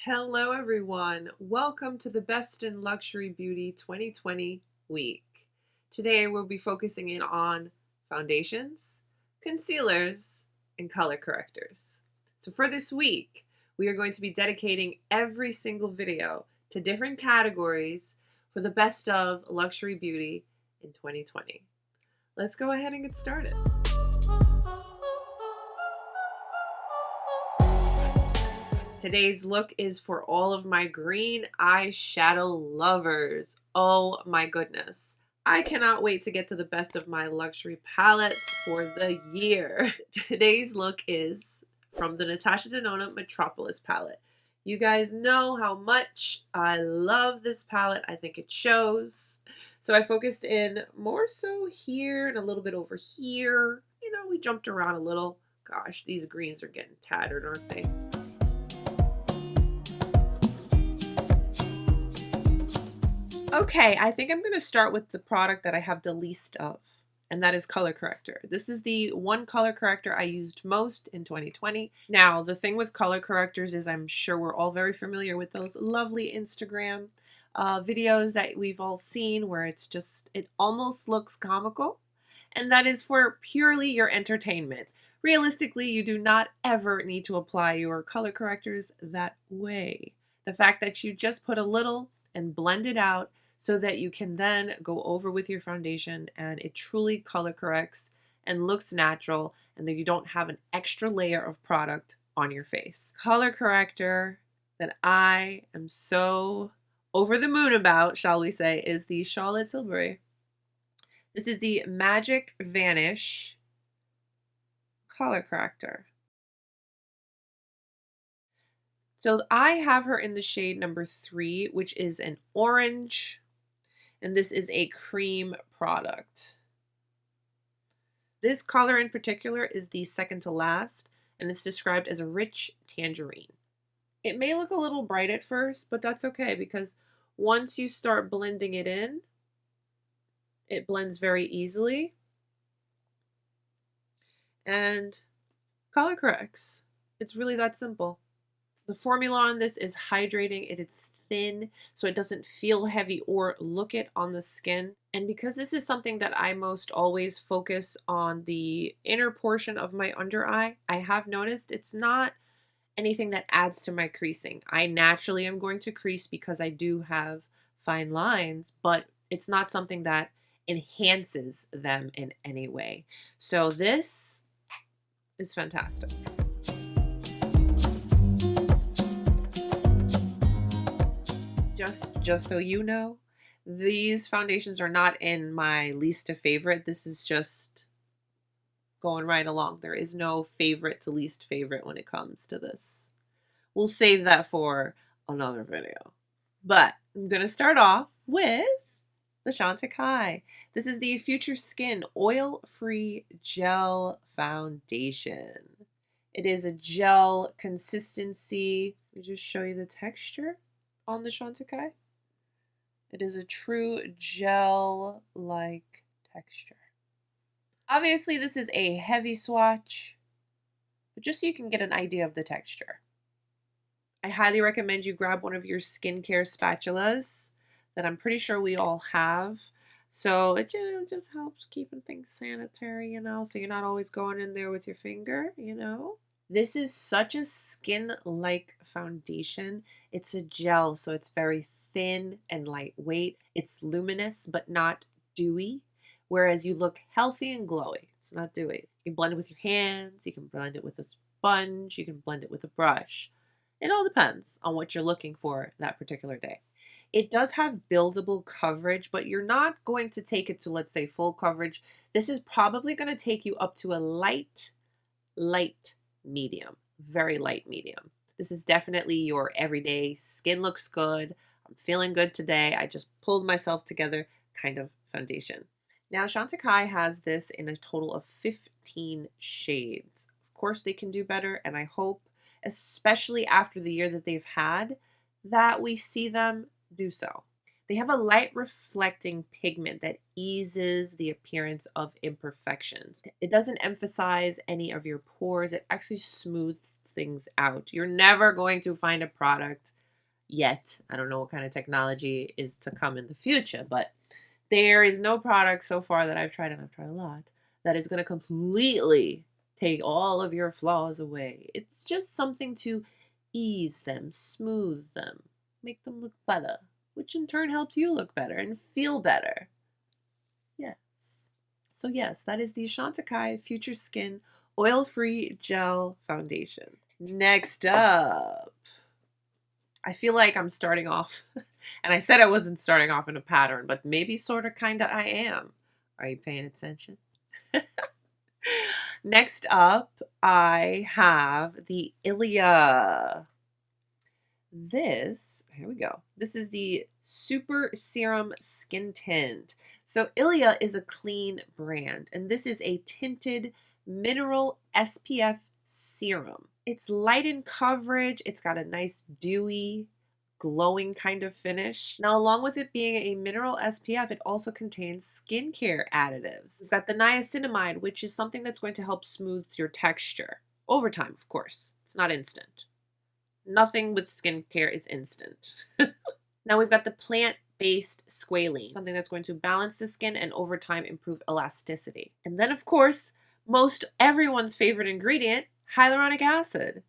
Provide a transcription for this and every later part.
Hello everyone, welcome to the Best in Luxury Beauty 2020 week. Today we'll be focusing in on foundations, concealers, and color correctors. So for this week, we are going to be dedicating every single video to different categories for the best of luxury beauty in 2020. Let's go ahead and get started. Today's look is for all of my green eyeshadow lovers. Oh my goodness. I cannot wait to get to the best of my luxury palettes for the year. Today's look is from the Natasha Denona Metropolis palette. You guys know how much I love this palette. I think it shows. So I focused in more so here and a little bit over here. You know, we jumped around a little. Gosh, these greens are getting tattered, aren't they? Okay, I think I'm going to start with the product that I have the least of, and that is Color Corrector. This is the one color corrector I used most in 2020. Now, the thing with color correctors is I'm sure we're all very familiar with those lovely Instagram videos that we've all seen where it almost looks comical, and that is for purely your entertainment. Realistically, you do not ever need to apply your color correctors that way. The fact that you just put a little and blend it out so that you can then go over with your foundation and it truly color corrects and looks natural, and that you don't have an extra layer of product on your face. Color corrector that I am so over the moon about, shall we say, is the Charlotte Tilbury. This is the Magic Vanish color corrector. So I have her in the shade number 3, which is an orange, and this is a cream product. This color in particular is the second to last, and it's described as a rich tangerine. It may look a little bright at first, but that's okay because once you start blending it in, it blends very easily and color corrects. It's really that simple. The formula on this is hydrating. It is thin, so it doesn't feel heavy or look it on the skin. And because this is something that I most always focus on the inner portion of my under eye, I have noticed it's not anything that adds to my creasing. I naturally am going to crease because I do have fine lines, but it's not something that enhances them in any way. So this is fantastic. Just so you know, these foundations are not in my least to favorite. This is just going right along. There is no favorite to least favorite when it comes to this. We'll save that for another video. But I'm going to start off with the Chantecaille. This is the Future Skin Oil-Free Gel Foundation. It is a gel consistency. Let me just show you the texture on the Chantecaille. It is a true gel-like texture. Obviously, this is a heavy swatch, but just so you can get an idea of the texture. I highly recommend you grab one of your skincare spatulas that I'm pretty sure we all have. So it just helps keeping things sanitary, so you're not always going in there with your finger, This is such a skin-like foundation. It's a gel, so it's very thin and lightweight. It's luminous, but not dewy, whereas you look healthy and glowy. It's not dewy. You can blend it with your hands. You can blend it with a sponge. You can blend it with a brush. It all depends on what you're looking for that particular day. It does have buildable coverage, but you're not going to take it to, let's say, full coverage. This is probably going to take you up to a light medium, very light medium. This is definitely your everyday skin looks good, I'm feeling good today, I just pulled myself together kind of foundation. Now Chantecaille has this in a total of 15 shades. Of course they can do better, and I hope, especially after the year that they've had, that we see them do so. They have a light reflecting pigment that eases the appearance of imperfections. It doesn't emphasize any of your pores. It actually smooths things out. You're never going to find a product yet. I don't know what kind of technology is to come in the future, but there is no product so far that I've tried, and I've tried a lot, that is going to completely take all of your flaws away. It's just something to ease them, smooth them, make them look better, which in turn helps you look better and feel better. Yes. So yes, that is the Chantecaille Future Skin Oil-Free Gel Foundation. Next up, I feel like I'm starting off, and I said I wasn't starting off in a pattern, but maybe sort of kind of I am. Are you paying attention? Next up, I have the ILIA. Here we go. This is the Super Serum Skin Tint. So ILIA is a clean brand, and this is a tinted mineral SPF serum. It's light in coverage. It's got a nice dewy, glowing kind of finish. Now, along with it being a mineral SPF, it also contains skincare additives. We've got the niacinamide, which is something that's going to help smooth your texture. Over time, of course. It's not instant. Nothing with skincare is instant. Now we've got the plant-based squalene, something that's going to balance the skin and over time improve elasticity. And then, of course, most everyone's favorite ingredient, hyaluronic acid.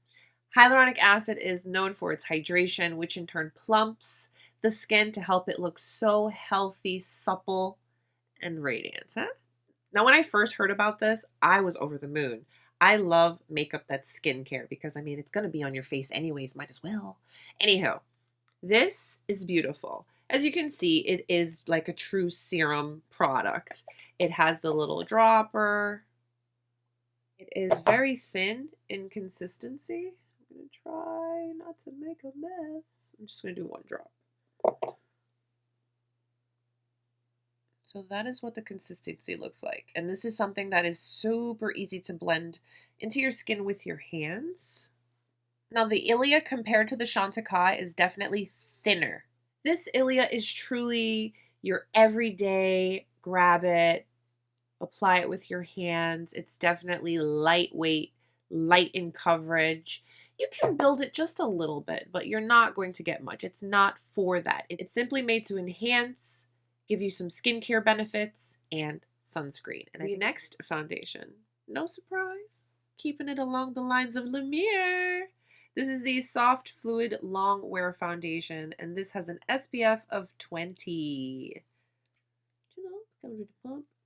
Hyaluronic acid is known for its hydration, which in turn plumps the skin to help it look so healthy, supple, and radiant. Huh? Now, when I first heard about this, I was over the moon. I love makeup that's skincare because, I mean, it's going to be on your face anyways, might as well. Anyhow, this is beautiful. As you can see, it is like a true serum product. It has the little dropper. It is very thin in consistency. I'm going to try not to make a mess. I'm just going to do one drop. So that is what the consistency looks like. And this is something that is super easy to blend into your skin with your hands. Now the ILIA compared to the Chantecaille is definitely thinner. This ILIA is truly your everyday, grab it, apply it with your hands. It's definitely lightweight, light in coverage. You can build it just a little bit, but you're not going to get much. It's not for that. It's simply made to enhance, give you some skincare benefits, and sunscreen. And the next foundation, no surprise, keeping it along the lines of Lumiere. This is the Soft Fluid Long Wear Foundation, and this has an SPF of 20.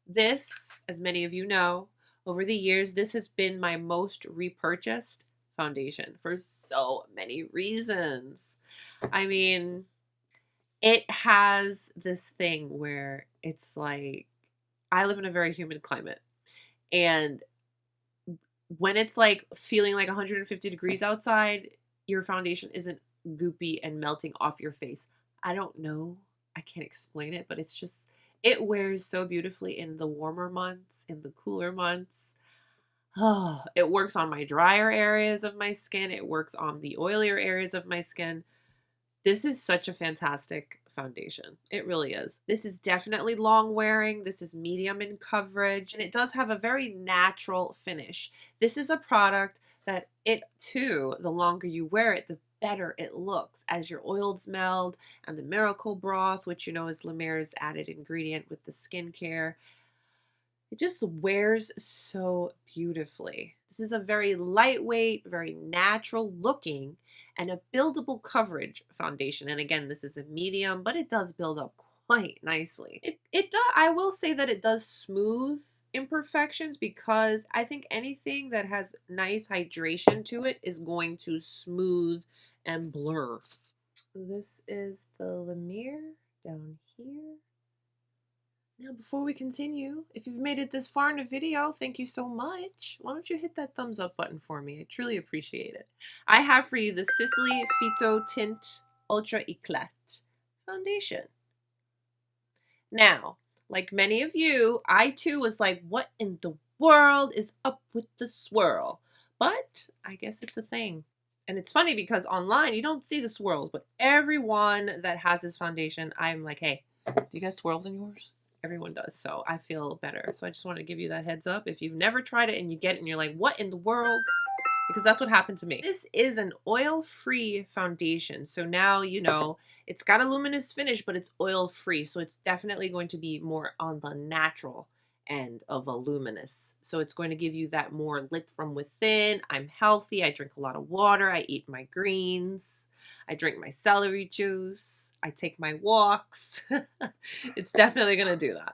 This, as many of you know, over the years, this has been my most repurchased foundation for so many reasons. I mean, it has this thing where it's like, I live in a very humid climate, and when it's like feeling like 150 degrees outside, your foundation isn't goopy and melting off your face. I don't know. I can't explain it, but it's just, it wears so beautifully in the warmer months, in the cooler months. Oh, it works on my drier areas of my skin. It works on the oilier areas of my skin. This is such a fantastic foundation. It really is. This is definitely long wearing. This is medium in coverage, and it does have a very natural finish. This is a product that it too, the longer you wear it, the better it looks as your oils meld and the miracle broth, which you know is Lumiere's added ingredient with the skincare. It just wears so beautifully. This is a very lightweight, very natural looking, and a buildable coverage foundation. And again, this is a medium, but it does build up quite nicely. It does, I will say that it does smooth imperfections, because I think anything that has nice hydration to it is going to smooth and blur. This is the Lumiere down here. Now, before we continue, if you've made it this far in the video, thank you so much. Why don't you hit that thumbs up button for me? I truly appreciate it. I have for you the Sisley Phyto-Teint Ultra Éclat foundation. Now, like many of you, I too was like, what in the world is up with the swirl? But I guess it's a thing. And it's funny because online you don't see the swirls, but everyone that has this foundation, I'm like, hey, do you guys swirls in yours? Everyone does, so I feel better. So I just want to give you that heads up. If you've never tried it and you get it and you're like, what in the world? Because that's what happened to me. This is an oil-free foundation. So now, you know, it's got a luminous finish, but it's oil-free. So it's definitely going to be more on the natural end of a luminous. So it's going to give you that more lit from within. I'm healthy. I drink a lot of water. I eat my greens. I drink my celery juice. I take my walks. It's definitely going to do that.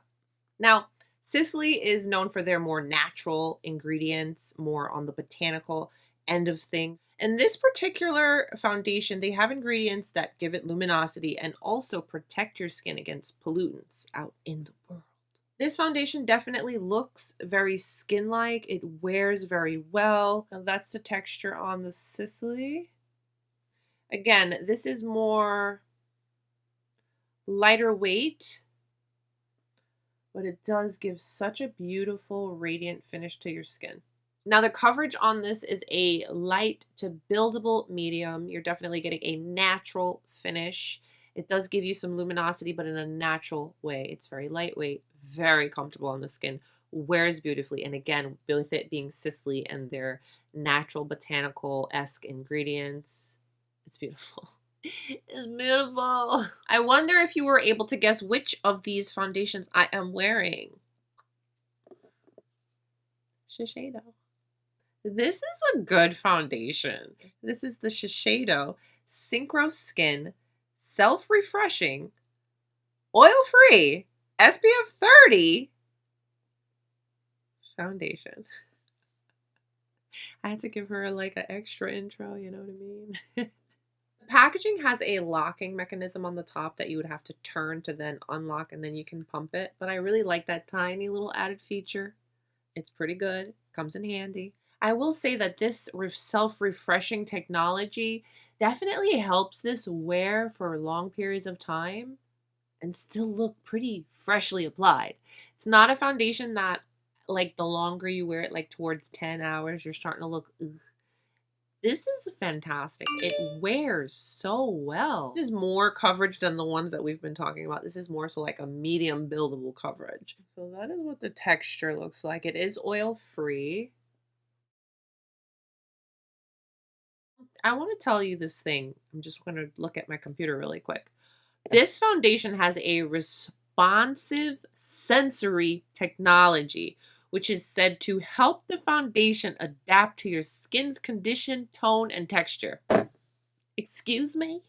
Now, Sisley is known for their more natural ingredients, more on the botanical end of things. And this particular foundation, they have ingredients that give it luminosity and also protect your skin against pollutants out in the world. This foundation definitely looks very skin-like. It wears very well. Now that's the texture on the Sisley. Again, this is more lighter weight, but it does give such a beautiful radiant finish to your skin. Now the coverage on this is a light to buildable medium. You're definitely getting a natural finish. It does give you some luminosity, but in a natural way. It's very lightweight, very comfortable on the skin, wears beautifully. And again, with it being Sisley and their natural botanical-esque ingredients, it's beautiful. It's beautiful. I wonder if you were able to guess which of these foundations I am wearing. Shiseido. This is a good foundation. This is the Shiseido Synchro Skin Self-Refreshing Oil-Free SPF 30 foundation. I had to give her like an extra intro, you know what I mean? The packaging has a locking mechanism on the top that you would have to turn to then unlock, and then you can pump it. But I really like that tiny little added feature. It's pretty good. Comes in handy. I will say that this self-refreshing technology definitely helps this wear for long periods of time and still look pretty freshly applied. It's not a foundation that, like, the longer you wear it, like towards 10 hours, you're starting to look, ugh. This is fantastic. It wears so well. This is more coverage than the ones that we've been talking about. This is more so like a medium buildable coverage. So that is what the texture looks like. It is oil-free. I want to tell you this thing. I'm just going to look at my computer really quick. This foundation has a responsive sensory technology, which is said to help the foundation adapt to your skin's condition, tone, and texture. Excuse me?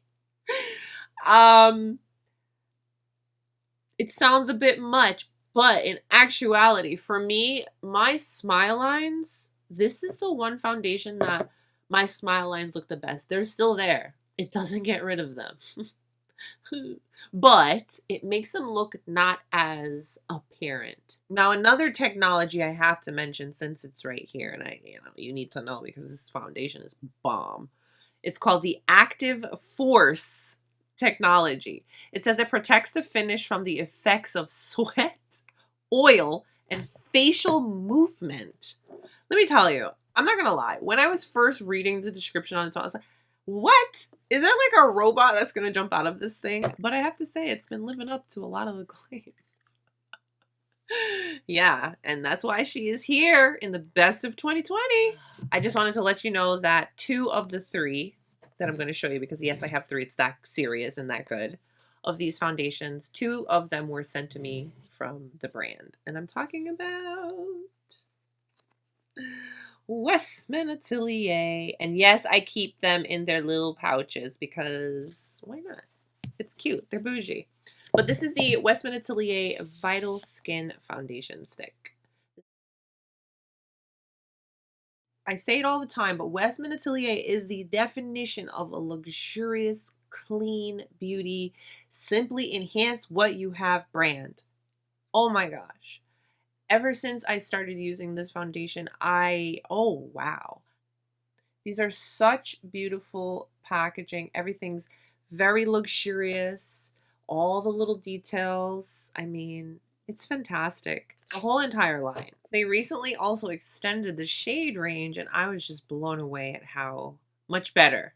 It sounds a bit much, but in actuality, for me, my smile lines, this is the one foundation that my smile lines look the best. They're still there. It doesn't get rid of them. But it makes them look not as apparent. Now, another technology I have to mention, since it's right here, and you need to know because this foundation is bomb. It's called the Active Force technology. It says it protects the finish from the effects of sweat, oil, and facial movement. Let me tell you, I'm not gonna lie. When I was first reading the description on it, I was like, what? Is there like a robot that's gonna jump out of this thing? But I have to say, it's been living up to a lot of the claims. Yeah, and that's why she is here in the best of 2020. I just wanted to let you know that 2 of the 3 that I'm going to show you, because yes, I have 3. It's that serious and that good. Of these foundations, 2 of them were sent to me from the brand. And I'm talking about Westman Atelier. And yes, I keep them in their little pouches because why not? It's cute. They're bougie. But this is the Westman Atelier Vital Skin Foundation Stick. I say it all the time, but Westman Atelier is the definition of a luxurious, clean beauty, simply enhance what you have brand. Oh my gosh. Ever since I started using this foundation, oh wow. These are such beautiful packaging. Everything's very luxurious. All the little details. I mean, it's fantastic. The whole entire line. They recently also extended the shade range, and I was just blown away at how much better.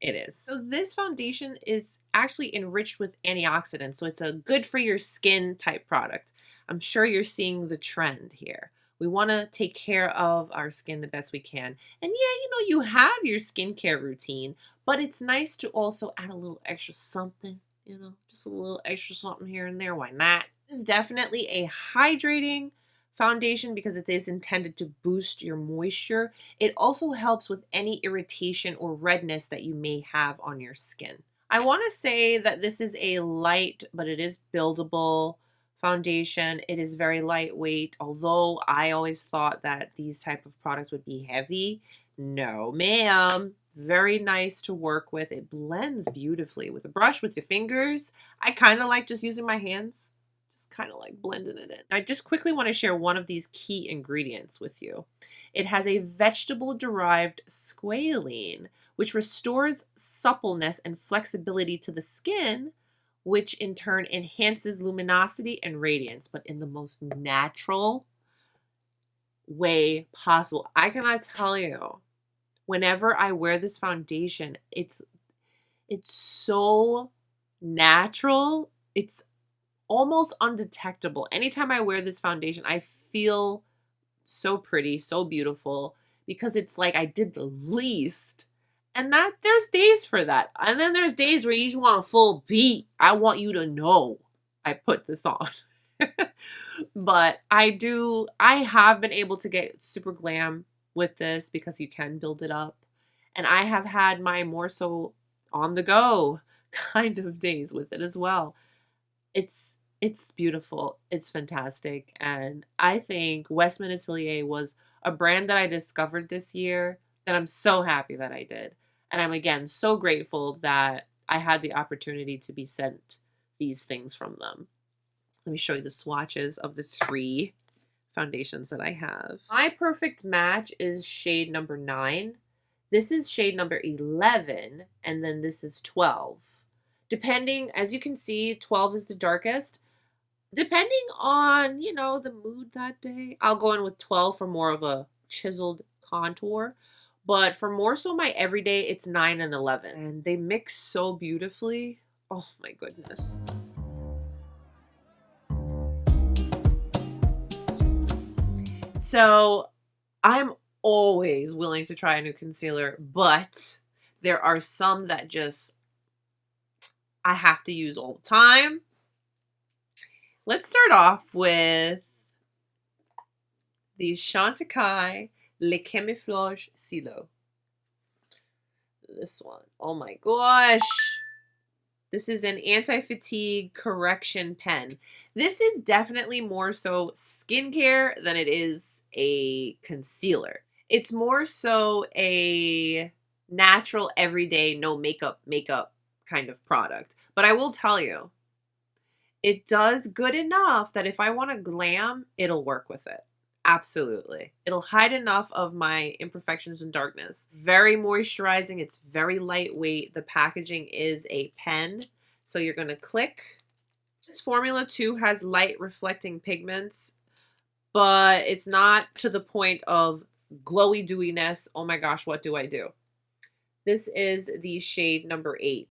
It is. So this foundation is actually enriched with antioxidants, so it's a good for your skin type product. I'm sure you're seeing the trend here. We want to take care of our skin the best we can. And yeah, you have your skincare routine, but it's nice to also add a little extra something, just a little extra something here and there. Why not? This is definitely a hydrating foundation because it is intended to boost your moisture. It also helps with any irritation or redness that you may have on your skin. I want to say that this is a light, but it is buildable foundation. It is very lightweight, although I always thought that these type of products would be heavy. No, ma'am. Very nice to work with. It blends beautifully with a brush, with your fingers. I kind of like just using my hands, just kind of like blending it in. I just quickly want to share one of these key ingredients with you. It has a vegetable-derived squalene, which restores suppleness and flexibility to the skin, which in turn enhances luminosity and radiance, but in the most natural way possible. I cannot tell you, whenever I wear this foundation, it's so natural. It's almost undetectable. Anytime I wear this foundation, I feel so pretty, so beautiful, because it's like I did the least. And that there's days for that. And then there's days where you just want a full beat. I want you to know I put this on. But I have been able to get super glam with this because you can build it up. And I have had my more so on the go kind of days with it as well. It's beautiful. It's fantastic. And I think Westman Atelier was a brand that I discovered this year that I'm so happy that I did. And I'm again so grateful that I had the opportunity to be sent these things from them. Let me show you the swatches of the 3 foundations that I have. My perfect match is shade number 9. This is shade number 11, and then this is 12. Depending, as you can see, 12 is the darkest. Depending on, the mood that day, I'll go in with 12 for more of a chiseled contour. But for more so my everyday, it's 9 and 11. And they mix so beautifully. Oh my goodness. So I'm always willing to try a new concealer, but there are some that just I have to use all the time. Let's start off with the Chantecaille Le Camouflage Stylo. This one. Oh my gosh. This is an anti-fatigue correction pen. This is definitely more so skincare than it is a concealer. It's more so a natural, everyday, no makeup kind of product. But I will tell you, it does good enough that if I want to glam, it'll work with it. Absolutely. It'll hide enough of my imperfections and darkness. Very moisturizing. It's very lightweight. The packaging is a pen. So you're going to click. This formula too has light reflecting pigments, but it's not to the point of glowy dewiness. Oh my gosh, what do I do? This is the shade number 8.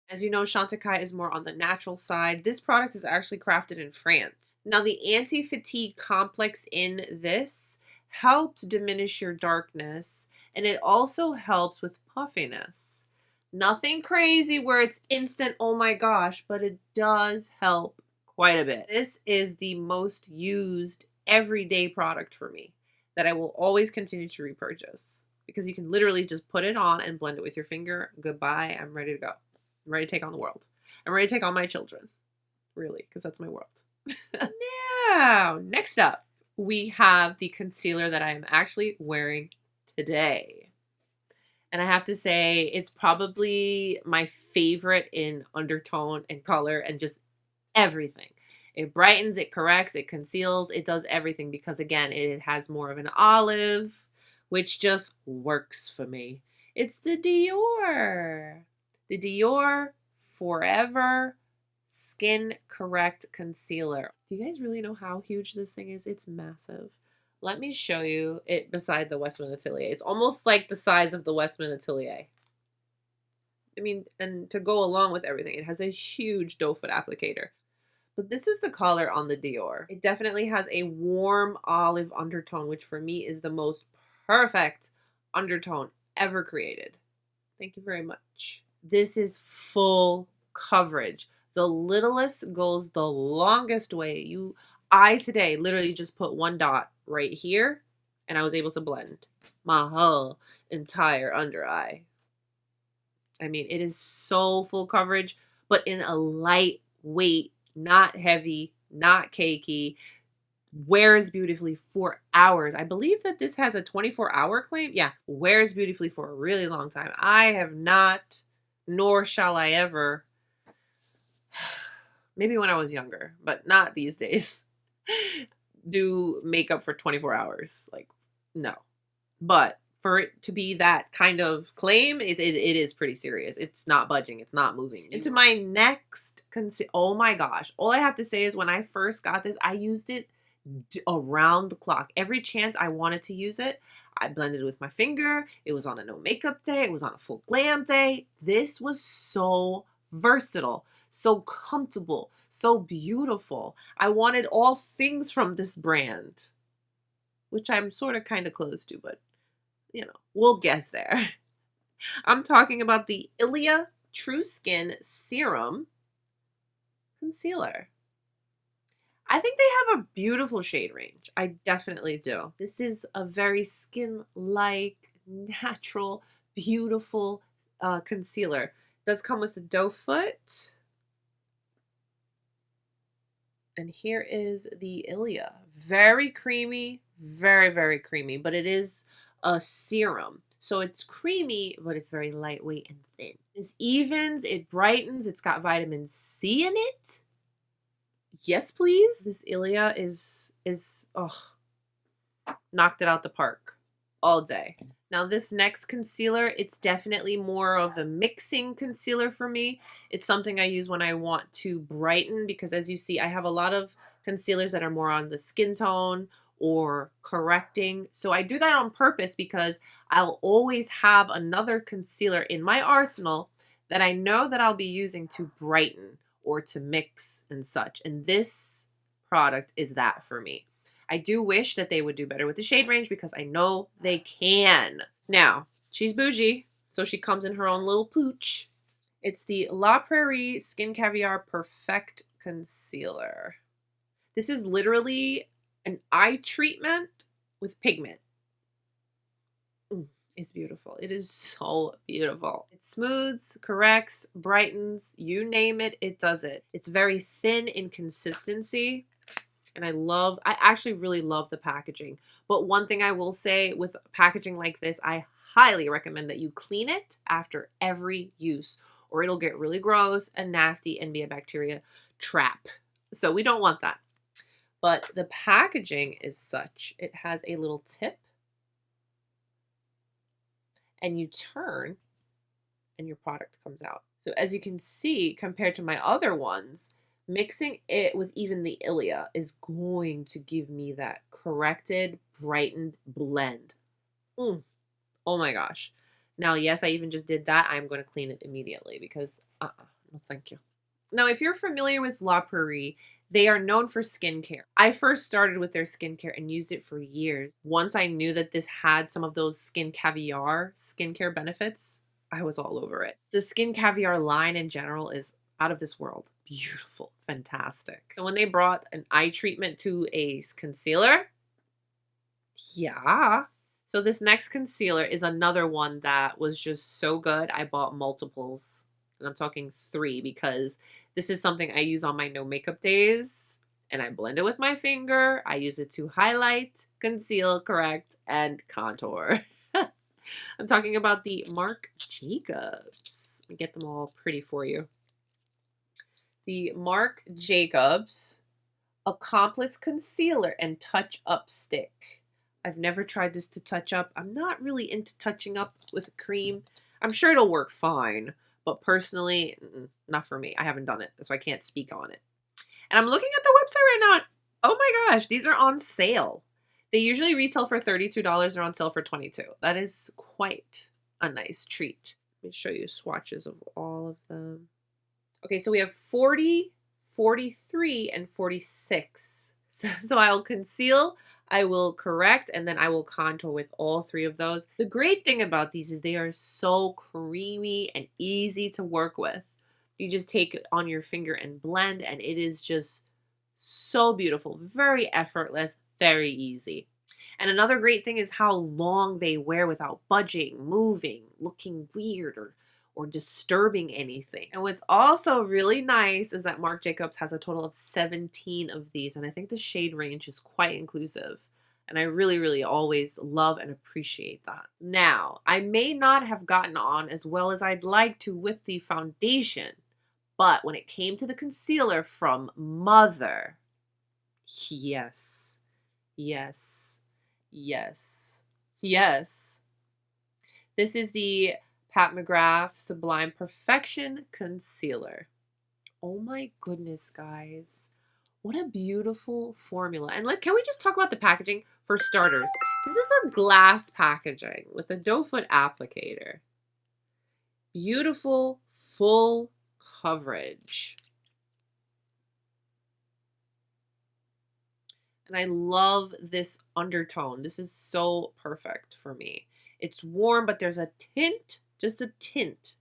As you know, Chantecaille is more on the natural side. This product is actually crafted in France. Now, the anti-fatigue complex in this helps diminish your darkness, and it also helps with puffiness. Nothing crazy where it's instant, oh my gosh, but it does help quite a bit. This is the most used everyday product for me that I will always continue to repurchase because you can literally just put it on and blend it with your finger. Goodbye, I'm ready to go. I'm ready to take on the world. I'm ready to take on my children. Really, because that's my world. Now, next up, we have the concealer that I am actually wearing today. And I have to say, it's probably my favorite in undertone and color and just everything. It brightens, it corrects, it conceals, it does everything because, again, it has more of an olive, which just works for me. It's the DIOR. The DIOR Forever Skin Correct Concealer. Do you guys really know how huge this thing is? It's massive. Let me show you it beside the Westman Atelier. It's almost like the size of the Westman Atelier. I mean, and to go along with everything, it has a huge doe foot applicator. But this is the color on the DIOR. It definitely has a warm olive undertone, which for me is the most perfect undertone ever created. Thank you very much. This is full coverage. The littlest goes the longest way. I today literally just put one dot right here and I was able to blend my whole entire under eye. I mean, it is so full coverage, but in a lightweight, not heavy, not cakey, wears beautifully for hours. I believe that this has a 24-hour claim. Yeah, wears beautifully for a really long time. I have not, nor shall I ever, maybe when I was younger, but not these days, do makeup for 24 hours. Like, no. But for it to be that kind of claim, it is pretty serious. It's not budging. It's not moving. Into my next oh my gosh. All I have to say is when I first got this, I used it around the clock. Every chance I wanted to use it, I blended with my finger. It was on a no makeup day. It was on a full glam day. This was so versatile, so comfortable, so beautiful. I wanted all things from this brand, which I'm sort of kind of close to, but you know, we'll get there. I'm talking about the ILIA True Skin Serum Concealer. I think they have a beautiful shade range. I definitely do. This is a very skin-like, natural, beautiful concealer. It does come with a doe foot. And here is the ILIA. Very creamy, very, very creamy, but it is a serum. So it's creamy, but it's very lightweight and thin. This evens, it brightens, it's got vitamin C in it. Yes, please. This ILIA is knocked it out the park all day. Now this next concealer, it's definitely more of a mixing concealer for me. It's something I use when I want to brighten because as you see, I have a lot of concealers that are more on the skin tone or correcting. So I do that on purpose because I'll always have another concealer in my arsenal that I know that I'll be using to brighten or to mix and such. And this product is that for me. I do wish that they would do better with the shade range because I know they can. Now, she's bougie, so she comes in her own little pooch. It's the La Prairie Skin Caviar Perfect Concealer. This is literally an eye treatment with pigment. It's beautiful. It is so beautiful. It smooths, corrects, brightens, you name it, it does it. It's very thin in consistency. And I actually really love the packaging. But one thing I will say with packaging like this, I highly recommend that you clean it after every use or it'll get really gross and nasty and be a bacteria trap. So we don't want that. But the packaging is such, it has a little tip and you turn and your product comes out. So as you can see, compared to my other ones, mixing it with even the ILIA is going to give me that corrected, brightened blend. Oh my gosh. Now, yes, I even just did that. I'm going to clean it immediately because, no thank you. Now, if you're familiar with La Prairie, they are known for skincare. I first started with their skincare and used it for years. Once I knew that this had some of those Skin Caviar skincare benefits, I was all over it. The Skin Caviar line in general is out of this world. Beautiful, fantastic. So when they brought an eye treatment to a concealer, yeah. So this next concealer is another one that was just so good. I bought multiples, and I'm talking 3 because this is something I use on my no makeup days, and I blend it with my finger. I use it to highlight, conceal, correct, and contour. I'm talking about the Marc Jacobs. Let me get them all pretty for you. The Marc Jacobs Accomplice Concealer and Touch Up Stick. I've never tried this to touch up. I'm not really into touching up with a cream. I'm sure it'll work fine, but personally, not for me. I haven't done it, so I can't speak on it. And I'm looking at the website right now. Oh my gosh, these are on sale. They usually retail for $32. They're on sale for $22. That is quite a nice treat. Let me show you swatches of all of them. Okay, so we have 40, 43, and 46. So I'll conceal, I will correct, and then I will contour with all three of those. The great thing about these is they are so creamy and easy to work with. You just take it on your finger and blend, and it is just so beautiful, very effortless, very easy. And another great thing is how long they wear without budging, moving, looking weird, or disturbing anything. And what's also really nice is that Marc Jacobs has a total of 17 of these, and I think the shade range is quite inclusive. And I really, really always love and appreciate that. Now, I may not have gotten on as well as I'd like to with the foundation, but when it came to the concealer from Mother, yes, yes, yes, yes. This is the Pat McGrath Sublime Perfection Concealer. Oh my goodness, guys. What a beautiful formula. And can we just talk about the packaging? For starters, this is a glass packaging with a doe foot applicator. Beautiful, full coverage. And I love this undertone. This is so perfect for me. It's warm, but there's a tint, just a tint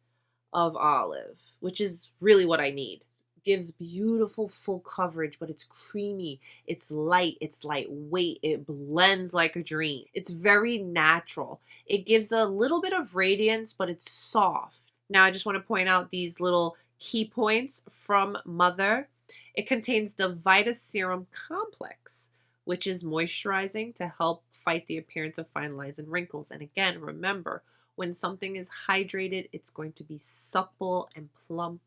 of olive, which is really what I need. Gives beautiful full coverage, but it's creamy, it's light, it's lightweight, it blends like a dream. It's very natural. It gives a little bit of radiance, but it's soft. Now I just want to point out these little key points from Mother. It contains the Vita Serum Complex, which is moisturizing to help fight the appearance of fine lines and wrinkles. And again, remember, when something is hydrated, it's going to be supple and plump,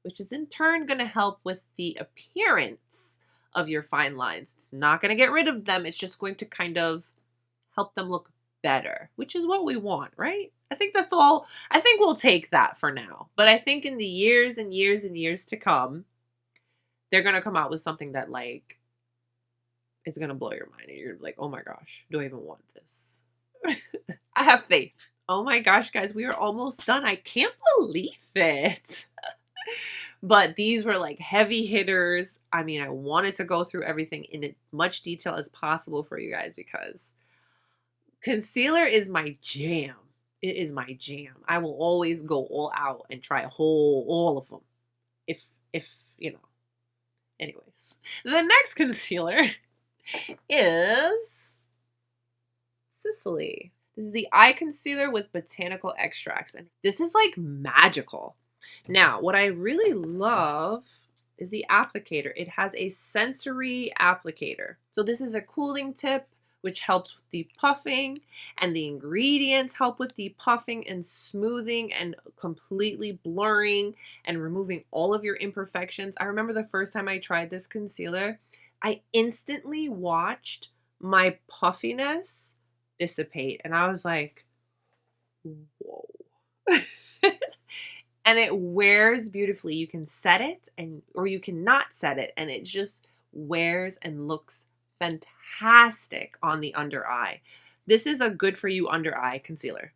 which is in turn going to help with the appearance of your fine lines. It's not going to get rid of them. It's just going to kind of help them look better, which is what we want, right? I think that's all. I think we'll take that for now. But I think in the years and years and years to come, they're going to come out with something that is going to blow your mind. And you're like, oh my gosh, do I even want this? I have faith. Oh my gosh, guys, we are almost done. I can't believe it. But these were like heavy hitters. I mean, I wanted to go through everything in as much detail as possible for you guys because concealer is my jam. It is my jam. I will always go all out and try all of them. If you know. Anyways, the next concealer is Sisley. This is the eye concealer with botanical extracts, and this is like magical. Now, what I really love is the applicator. It has a sensory applicator. So this is a cooling tip, which helps with the puffing, and the ingredients help with the puffing and smoothing and completely blurring and removing all of your imperfections. I remember the first time I tried this concealer, I instantly watched my puffiness dissipate, and I was like, whoa. And it wears beautifully. You can set it or you can not set it, and it just wears and looks fantastic on the under eye. This is a good for you under eye concealer.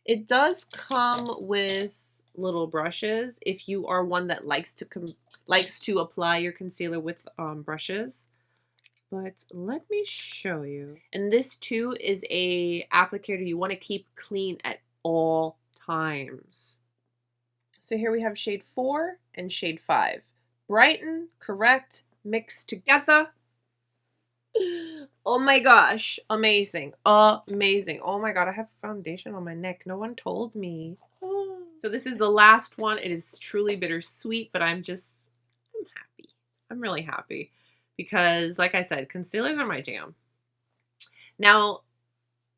It does come with little brushes if you are one that likes to apply your concealer with brushes. But let me show you. And this too is a applicator you want to keep clean at all times. So here we have shade 4 and shade 5. Brighten, correct, mix together. Oh my gosh, amazing, amazing. Oh my god, I have foundation on my neck. No one told me. So this is the last one. It is truly bittersweet, but I'm happy. I'm really happy because, like I said, concealers are my jam. Now,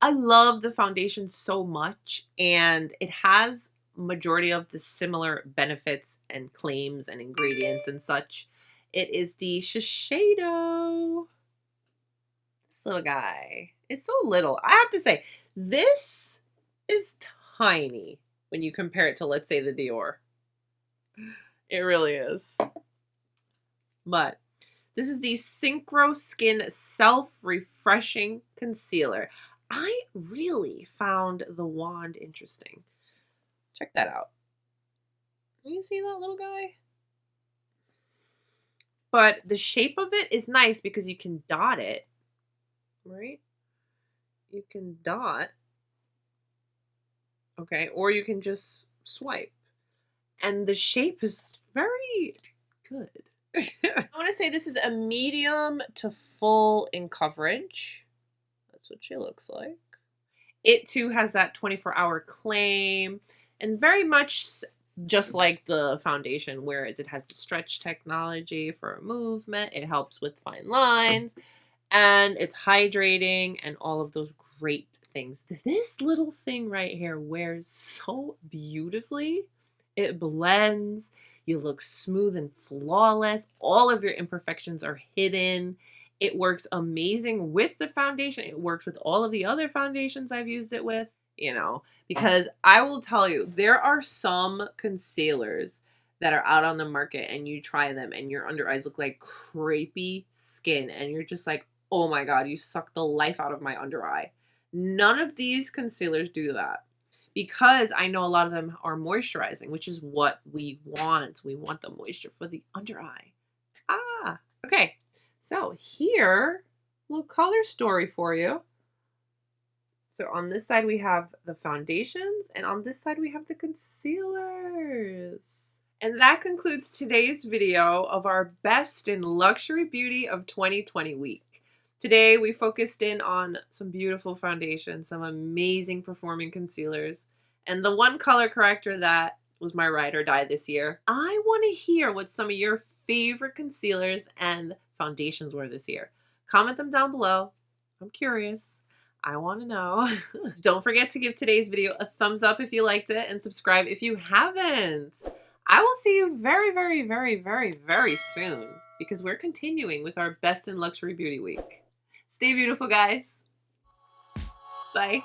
I love the foundation so much, and it has majority of the similar benefits and claims and ingredients and such. It is the Shiseido. This little guy. It's so little. I have to say, this is tiny when you compare it to, let's say, the DIOR. It really is. But This is the Synchro Skin Self-Refreshing Concealer. I really found the wand interesting. Check that out. You see that little guy? But the shape of it is nice because you can dot it, right? You can dot. Okay, or you can just swipe. And the shape is very good. I want to say this is a medium to full in coverage. That's what she looks like. It too has that 24-hour claim, and very much just like the foundation, whereas it has the stretch technology for movement. It helps with fine lines, and it's hydrating and all of those great things. This little thing right here wears so beautifully. It blends. You look smooth and flawless. All of your imperfections are hidden. It works amazing with the foundation. It works with all of the other foundations I've used it with, you know, because I will tell you, there are some concealers that are out on the market and you try them and your under eyes look like crepey skin and you're just like, oh my God, you suck the life out of my under eye. None of these concealers do that, because I know a lot of them are moisturizing, which is what we want. We want the moisture for the under eye. Okay. So here, little color story for you. So on this side we have the foundations, and on this side we have the concealers. And that concludes today's video of our best in luxury beauty of 2020 week. Today we focused in on some beautiful foundations, some amazing performing concealers, and the one color corrector that was my ride or die this year. I want to hear what some of your favorite concealers and foundations were this year. Comment them down below. I'm curious. I want to know. Don't forget to give today's video a thumbs up if you liked it and subscribe if you haven't. I will see you very, very, very, very, very soon, because we're continuing with our best in luxury beauty week. Stay beautiful, guys. Bye.